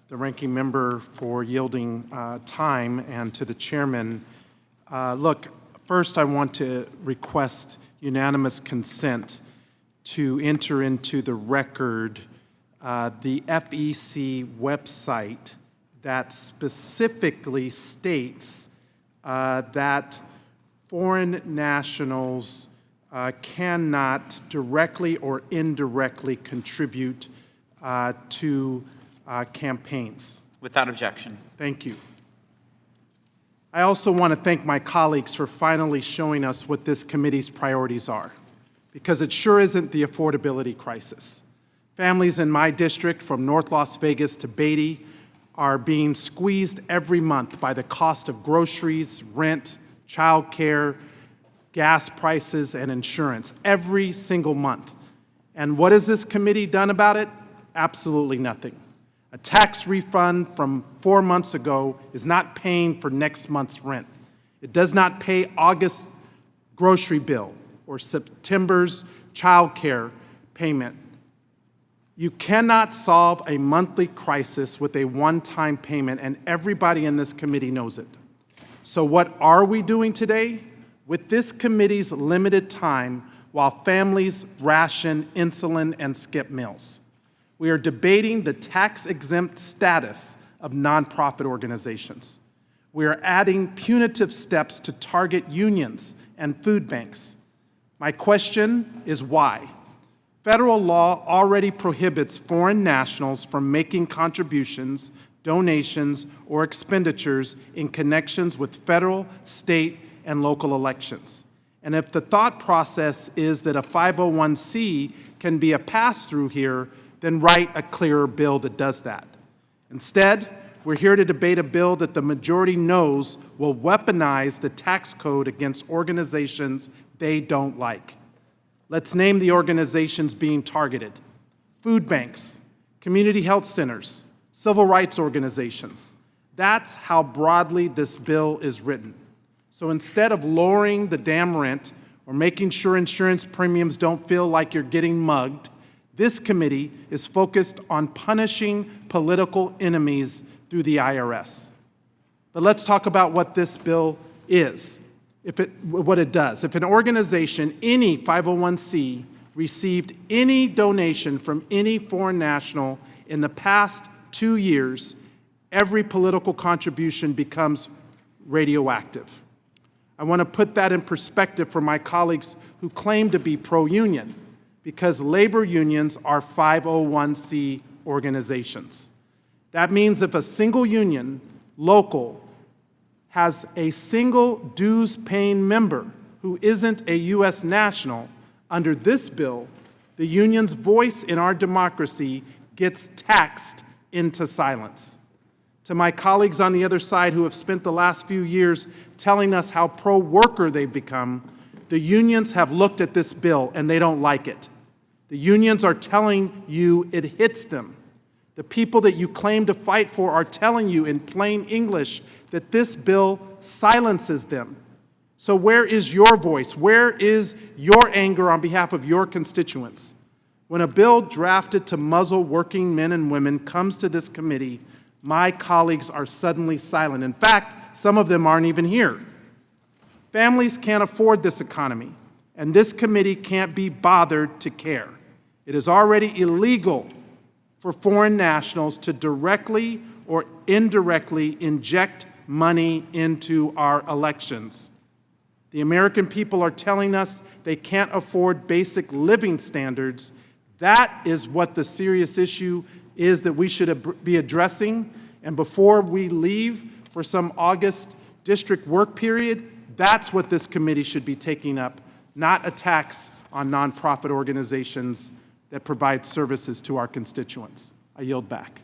the ranking member for yielding time, and to the chairman. Look, first I want to request unanimous consent to enter into the record the FEC website that specifically states that foreign nationals cannot directly or indirectly contribute to campaigns. Without objection. Thank you. I also want to thank my colleagues for finally showing us what this committee's priorities are, because it sure isn't the affordability crisis. Families in my district, from North Las Vegas to Beatty, are being squeezed every month by the cost of groceries, rent, child care, gas prices, and insurance every single month. And what has this committee done about it? Absolutely nothing. A tax refund from 4 months ago is not paying for next month's rent. It does not pay August's grocery bill or September's child care payment. You cannot solve a monthly crisis with a one-time payment, and everybody in this committee knows it. So what are we doing today? With this committee's limited time, while families ration insulin and skip meals, we are debating the tax-exempt status of nonprofit organizations. We are adding punitive steps to target unions and food banks. My question is why? Federal law already prohibits foreign nationals from making contributions, donations, or expenditures in connections with federal, state, and local elections. And if the thought process is that a 501c can be a pass-through here, then write a clearer bill that does that. Instead, we're here to debate a bill that the majority knows will weaponize the tax code against organizations they don't like. Let's name the organizations being targeted: food banks, community health centers, civil rights organizations. That's how broadly this bill is written. So instead of lowering the damn rent or making sure insurance premiums don't feel like you're getting mugged, this committee is focused on punishing political enemies through the IRS. But let's talk about what this bill is, what it does. If an organization, any 501c, received any donation from any foreign national in the past 2 years, every political contribution becomes radioactive. I want to put that in perspective for my colleagues who claim to be pro-union, because labor unions are 501c organizations. That means if a single union, local, has a single dues-paying member who isn't a U.S. national, under this bill, the union's voice in our democracy gets taxed into silence. To my colleagues on the other side who have spent the last few years telling us how pro-worker they've become, the unions have looked at this bill and they don't like it. The unions are telling you it hits them. The people that you claim to fight for are telling you in plain English that this bill silences them. So where is your voice? Where is your anger on behalf of your constituents? When a bill drafted to muzzle working men and women comes to this committee, my colleagues are suddenly silent. In fact, some of them aren't even here. Families can't afford this economy, and this committee can't be bothered to care. It is already illegal for foreign nationals to directly or indirectly inject money into our elections. The American people are telling us they can't afford basic living standards. That is what the serious issue is that we should be addressing. And before we leave for some August district work period, that's what this committee should be taking up, not attacks on nonprofit organizations that provide services to our constituents. I yield back.